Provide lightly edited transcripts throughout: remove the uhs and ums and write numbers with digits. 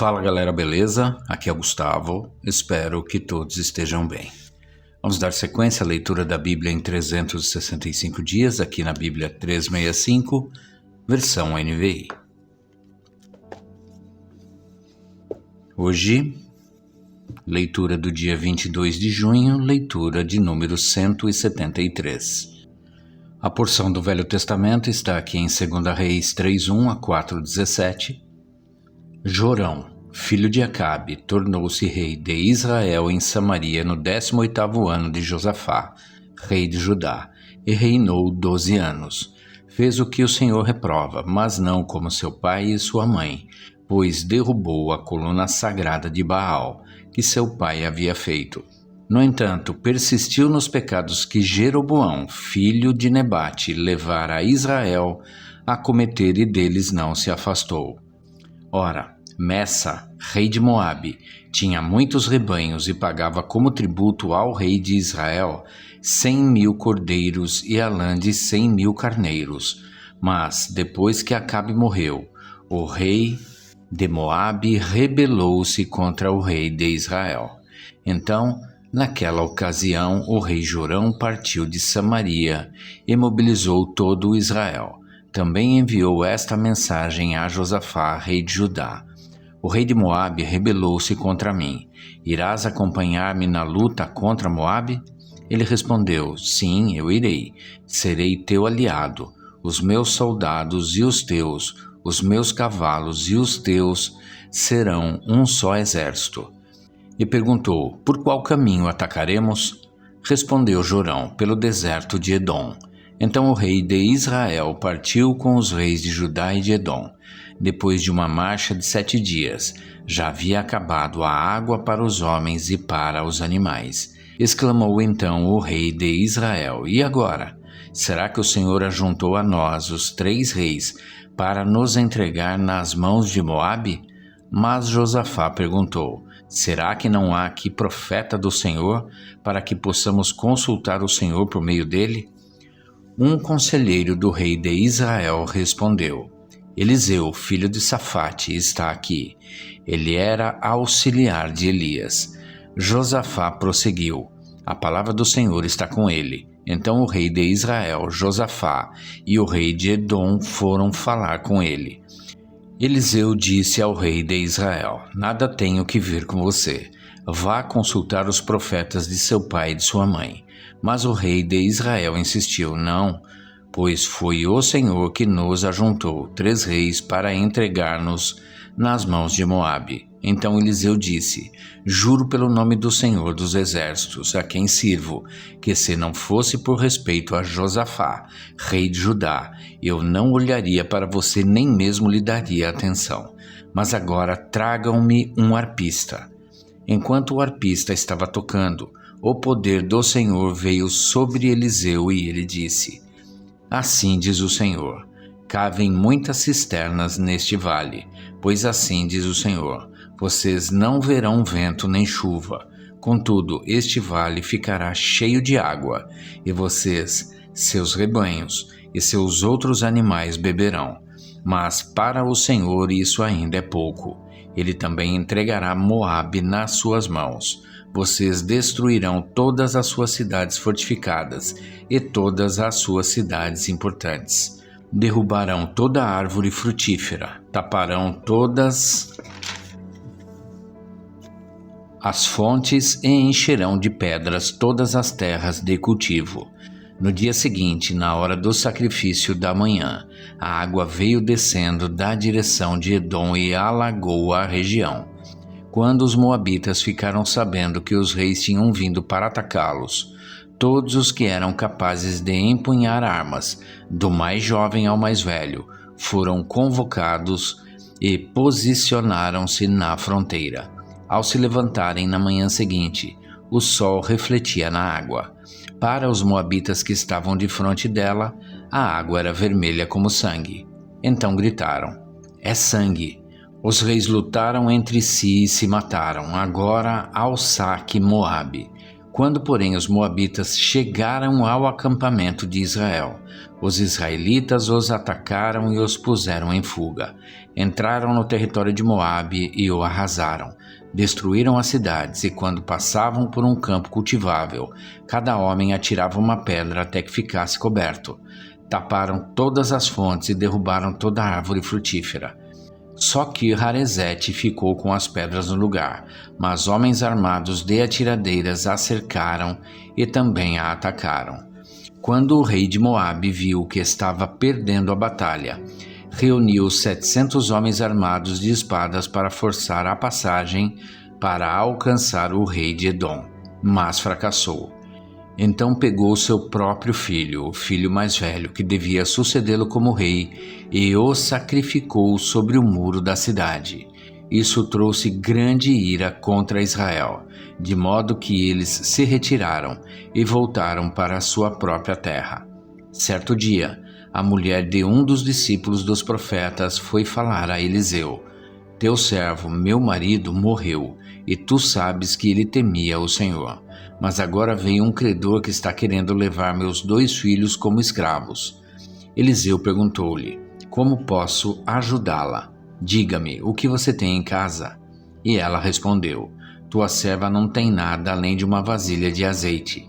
Fala galera, beleza? Aqui é o Gustavo, espero que todos estejam bem. Vamos dar sequência à leitura da Bíblia em 365 dias, aqui na Bíblia 365, versão NVI. Hoje, leitura do dia 22 de junho, leitura de número 173. A porção do Velho Testamento está aqui em 2 Reis 3:1 a 4:17. Jorão, filho de Acabe, tornou-se rei de Israel em Samaria no 18º ano de Josafá, rei de Judá, e reinou 12 anos. Fez o que o Senhor reprova, mas não como seu pai e sua mãe, pois derrubou a coluna sagrada de Baal, que seu pai havia feito. No entanto, persistiu nos pecados que Jeroboão, filho de Nebate, levara a Israel a cometer, e deles não se afastou. Ora, Messa, rei de Moabe, tinha muitos rebanhos e pagava como tributo ao rei de Israel 100.000 cordeiros e a lã de 100.000 carneiros. Mas, depois que Acabe morreu, o rei de Moabe rebelou-se contra o rei de Israel. Então, naquela ocasião, o rei Jorão partiu de Samaria e mobilizou todo o Israel. Também enviou esta mensagem a Josafá, rei de Judá: o rei de Moabe rebelou-se contra mim. Irás acompanhar-me na luta contra Moabe? Ele respondeu: sim, eu irei. Serei teu aliado. Os meus soldados e os teus, os meus cavalos e os teus serão um só exército. E perguntou: por qual caminho atacaremos? Respondeu Jorão: pelo deserto de Edom. Então o rei de Israel partiu com os reis de Judá e de Edom. Depois de uma marcha de 7 dias, já havia acabado a água para os homens e para os animais. Exclamou então o rei de Israel: e agora? Será que o Senhor ajuntou a nós, os 3 reis, para nos entregar nas mãos de Moabe? Mas Josafá perguntou: será que não há aqui profeta do Senhor, para que possamos consultar o Senhor por meio dele? Um conselheiro do rei de Israel respondeu: Eliseu, filho de Safate, está aqui. Ele era auxiliar de Elias. Josafá prosseguiu: a palavra do Senhor está com ele. Então o rei de Israel, Josafá, e o rei de Edom foram falar com ele. Eliseu disse ao rei de Israel: nada tenho que ver com você. Vá consultar os profetas de seu pai e de sua mãe. Mas o rei de Israel insistiu: não, pois foi o Senhor que nos ajuntou 3 reis para entregar-nos nas mãos de Moabe. Então Eliseu disse: juro pelo nome do Senhor dos exércitos, a quem sirvo, que se não fosse por respeito a Josafá, rei de Judá, eu não olharia para você, nem mesmo lhe daria atenção. Mas agora tragam-me um arpista. Enquanto o arpista estava tocando, o poder do Senhor veio sobre Eliseu e ele disse: assim diz o Senhor: cavem muitas cisternas neste vale, pois assim diz o Senhor: vocês não verão vento nem chuva. Contudo, este vale ficará cheio de água, e vocês, seus rebanhos e seus outros animais beberão. Mas para o Senhor isso ainda é pouco. Ele também entregará Moabe nas suas mãos. Vocês destruirão todas as suas cidades fortificadas e todas as suas cidades importantes. Derrubarão toda árvore frutífera, taparão todas as fontes e encherão de pedras todas as terras de cultivo. No dia seguinte, na hora do sacrifício da manhã, a água veio descendo da direção de Edom e alagou a região. Quando os moabitas ficaram sabendo que os reis tinham vindo para atacá-los, todos os que eram capazes de empunhar armas, do mais jovem ao mais velho, foram convocados e posicionaram-se na fronteira. Ao se levantarem na manhã seguinte, o sol refletia na água. Para os moabitas que estavam de frente dela, a água era vermelha como sangue. Então gritaram: é sangue! Os reis lutaram entre si e se mataram. Agora ao saque Moabe. Quando, porém, os moabitas chegaram ao acampamento de Israel, os israelitas os atacaram e os puseram em fuga. Entraram no território de Moabe e o arrasaram. Destruíram as cidades e, quando passavam por um campo cultivável, cada homem atirava uma pedra até que ficasse coberto. Taparam todas as fontes e derrubaram toda a árvore frutífera. Só que Haresete ficou com as pedras no lugar, mas homens armados de atiradeiras a cercaram e também a atacaram. Quando o rei de Moabe viu que estava perdendo a batalha, reuniu 700 homens armados de espadas para forçar a passagem para alcançar o rei de Edom, mas fracassou. Então pegou seu próprio filho, o filho mais velho, que devia sucedê-lo como rei, e o sacrificou sobre o muro da cidade. Isso trouxe grande ira contra Israel, de modo que eles se retiraram e voltaram para a sua própria terra. Certo dia, a mulher de um dos discípulos dos profetas foi falar a Eliseu: "Teu servo, meu marido, morreu, e tu sabes que ele temia o Senhor. Mas agora vem um credor que está querendo levar meus 2 filhos como escravos." Eliseu perguntou-lhe: "Como posso ajudá-la? Diga-me, o que você tem em casa?" E ela respondeu: "Tua serva não tem nada além de uma vasilha de azeite."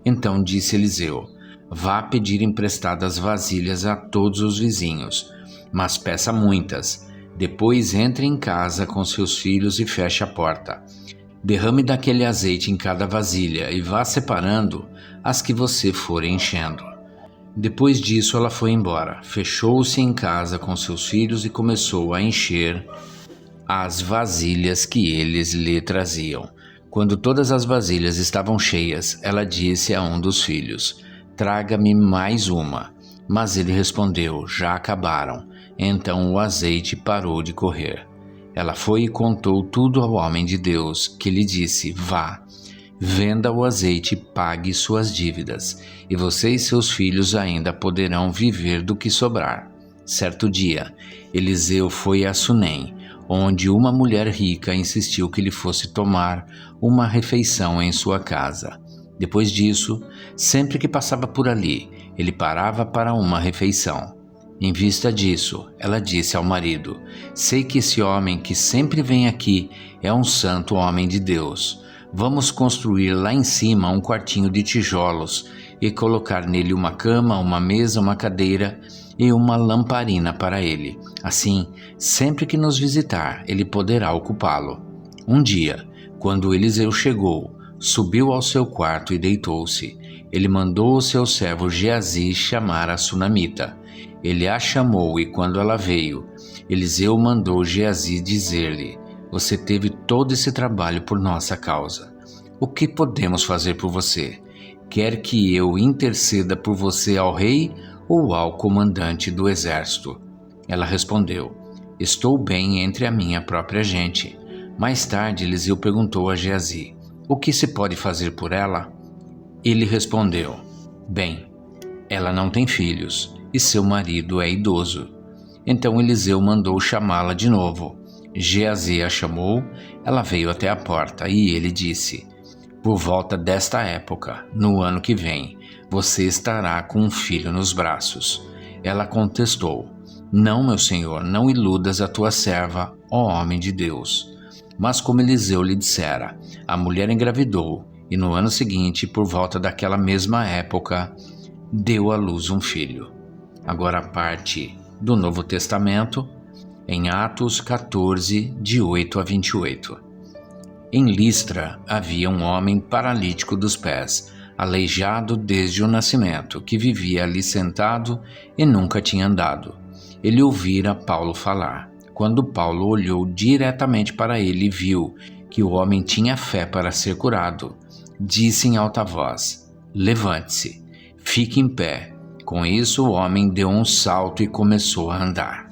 Então disse Eliseu: "Vá pedir emprestadas vasilhas a todos os vizinhos, mas peça muitas. Depois entre em casa com seus filhos e feche a porta. Derrame daquele azeite em cada vasilha e vá separando as que você for enchendo." Depois disso ela foi embora, fechou-se em casa com seus filhos e começou a encher as vasilhas que eles lhe traziam. Quando todas as vasilhas estavam cheias, ela disse a um dos filhos: "Traga-me mais uma." Mas ele respondeu: "Já acabaram." Então o azeite parou de correr. Ela foi e contou tudo ao homem de Deus, que lhe disse: "Vá, venda o azeite e pague suas dívidas, e você e seus filhos ainda poderão viver do que sobrar." Certo dia, Eliseu foi a Sunem, onde uma mulher rica insistiu que ele fosse tomar uma refeição em sua casa. Depois disso, sempre que passava por ali, ele parava para uma refeição. Em vista disso, ela disse ao marido: "Sei que esse homem que sempre vem aqui é um santo homem de Deus. Vamos construir lá em cima um quartinho de tijolos e colocar nele uma cama, uma mesa, uma cadeira e uma lamparina para ele. Assim, sempre que nos visitar, ele poderá ocupá-lo." Um dia, quando Eliseu chegou, subiu ao seu quarto e deitou-se. Ele mandou o seu servo Geazi chamar a sunamita. Ele a chamou e, quando ela veio, Eliseu mandou Geazi dizer-lhe: "Você teve todo esse trabalho por nossa causa. O que podemos fazer por você? Quer que eu interceda por você ao rei ou ao comandante do exército?" Ela respondeu: "Estou bem entre a minha própria gente." Mais tarde, Eliseu perguntou a Geazi: "O que se pode fazer por ela?" Ele respondeu: "Bem, ela não tem filhos e seu marido é idoso." Então Eliseu mandou chamá-la de novo. Geazi a chamou, ela veio até a porta e ele disse: "Por volta desta época, no ano que vem, você estará com um filho nos braços." Ela contestou: "Não, meu senhor, não iludas a tua serva, ó homem de Deus." Mas como Eliseu lhe dissera, a mulher engravidou e no ano seguinte, por volta daquela mesma época, deu à luz um filho. Agora a parte do Novo Testamento, em Atos 14, de 8 a 28. Em Listra havia um homem paralítico dos pés, aleijado desde o nascimento, que vivia ali sentado e nunca tinha andado. Ele ouvira Paulo falar. Quando Paulo olhou diretamente para ele e viu que o homem tinha fé para ser curado, disse em alta voz: "Levante-se, fique em pé." Com isso, o homem deu um salto e começou a andar.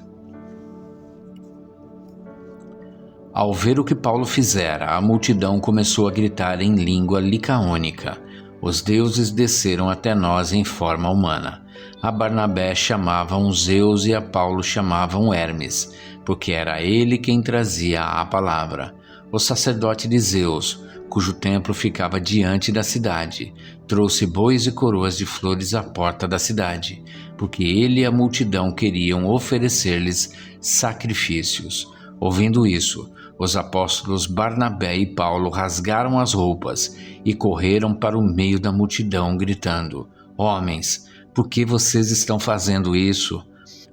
Ao ver o que Paulo fizera, a multidão começou a gritar em língua licaônica: "Os deuses desceram até nós em forma humana." A Barnabé chamavam Zeus e a Paulo chamavam Hermes, porque era ele quem trazia a palavra. o sacerdote de Zeus, cujo templo ficava diante da cidade, trouxe bois e coroas de flores à porta da cidade, porque ele e a multidão queriam oferecer-lhes sacrifícios. Ouvindo isso, os apóstolos Barnabé e Paulo rasgaram as roupas e correram para o meio da multidão, gritando: Homens, por que vocês estão fazendo isso?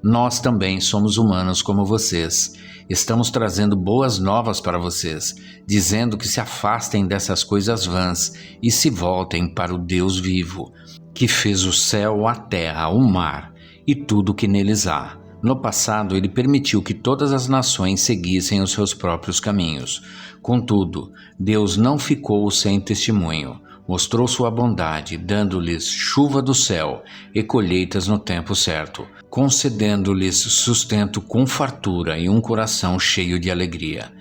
Nós também somos humanos como vocês. Estamos trazendo boas novas para vocês, dizendo que se afastem dessas coisas vãs e se voltem para o Deus vivo, que fez o céu, a terra, o mar e tudo o que neles há. No passado, ele permitiu que todas as nações seguissem os seus próprios caminhos. Contudo, Deus não ficou sem testemunho. Mostrou sua bondade, dando-lhes chuva do céu e colheitas no tempo certo, concedendo-lhes sustento com fartura e um coração cheio de alegria.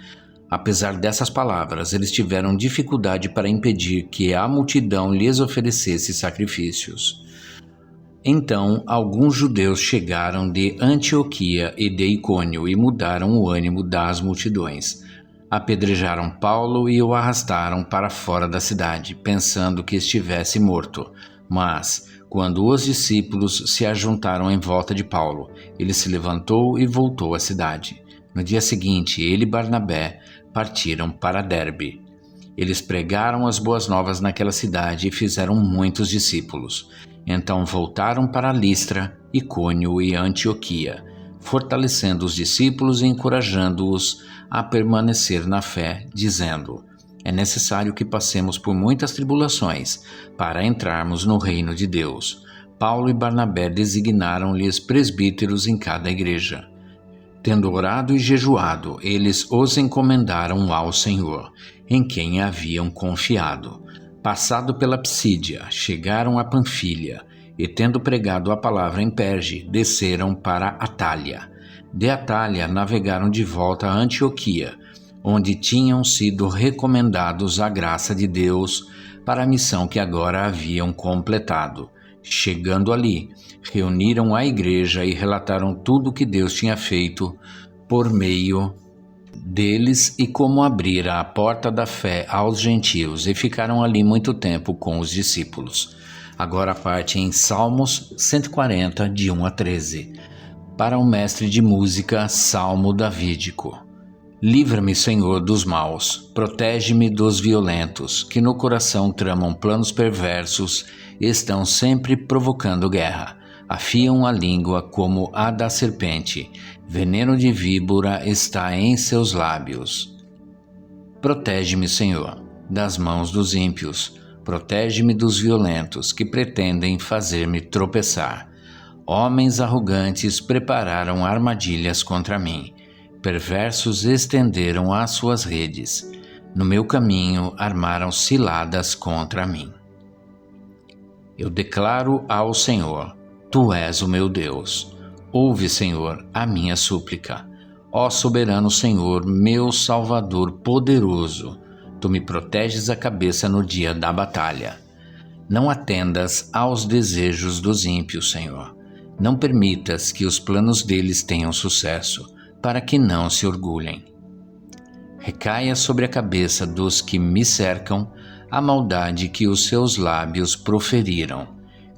Apesar dessas palavras, eles tiveram dificuldade para impedir que a multidão lhes oferecesse sacrifícios. Então, alguns judeus chegaram de Antioquia e de Icônio e mudaram o ânimo das multidões. Apedrejaram Paulo e o arrastaram para fora da cidade, pensando que estivesse morto. Mas, quando os discípulos se ajuntaram em volta de Paulo, ele se levantou e voltou à cidade. No dia seguinte, ele e Barnabé partiram para Derbe. Eles pregaram as boas novas naquela cidade e fizeram muitos discípulos. Então voltaram para Listra, Icônio e Antioquia, fortalecendo os discípulos e encorajando-os a permanecer na fé, dizendo: é necessário que passemos por muitas tribulações para entrarmos no reino de Deus. Paulo e Barnabé designaram-lhes presbíteros em cada igreja. Tendo orado e jejuado, eles os encomendaram ao Senhor, em quem haviam confiado. Passado pela Psídia, chegaram a Panfilha, e tendo pregado a palavra em Perge, desceram para Atália. De Atália navegaram de volta a Antioquia, onde tinham sido recomendados à graça de Deus para a missão que agora haviam completado. Chegando ali, reuniram a igreja e relataram tudo o que Deus tinha feito por meio deles e como abrira a porta da fé aos gentios, e ficaram ali muito tempo com os discípulos. Agora parte em Salmos 140, de 1 a 13. Para o mestre de música, Salmo Davídico. Livra-me, Senhor, dos maus, protege-me dos violentos, que no coração tramam planos perversos e estão sempre provocando guerra. Afiam a língua como a da serpente, veneno de víbora está em seus lábios. Protege-me, Senhor, das mãos dos ímpios, protege-me dos violentos que pretendem fazer-me tropeçar. Homens arrogantes prepararam armadilhas contra mim, perversos estenderam as suas redes. No meu caminho armaram ciladas contra mim. Eu declaro ao Senhor: Tu és o meu Deus. Ouve, Senhor, a minha súplica. Ó soberano Senhor, meu Salvador poderoso, Tu me proteges a cabeça no dia da batalha. Não atendas aos desejos dos ímpios, Senhor. Não permitas que os planos deles tenham sucesso, para que não se orgulhem. Recaia sobre a cabeça dos que me cercam a maldade que os seus lábios proferiram.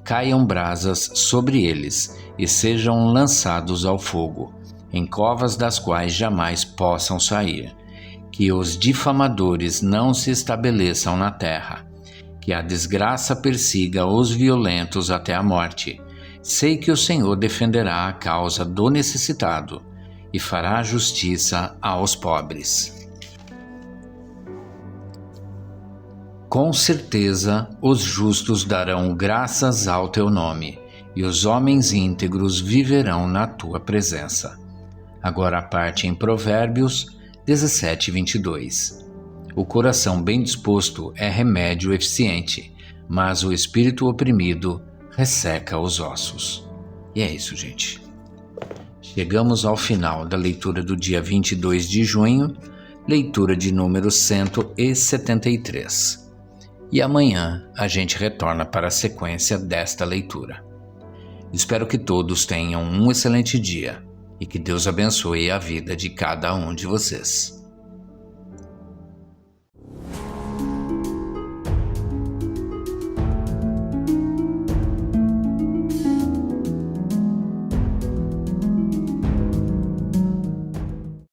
Caiam brasas sobre eles e sejam lançados ao fogo, em covas das quais jamais possam sair. Que os difamadores não se estabeleçam na terra. Que a desgraça persiga os violentos até a morte. Sei que o Senhor defenderá a causa do necessitado e fará justiça aos pobres. Com certeza, os justos darão graças ao teu nome, e os homens íntegros viverão na tua presença. Agora a parte em Provérbios 17, 22. O coração bem disposto é remédio eficiente, mas o espírito oprimido resseca os ossos. E é isso, gente. Chegamos ao final da leitura do dia 22 de junho, leitura de número 173. E amanhã a gente retorna para a sequência desta leitura. Espero que todos tenham um excelente dia e que Deus abençoe a vida de cada um de vocês.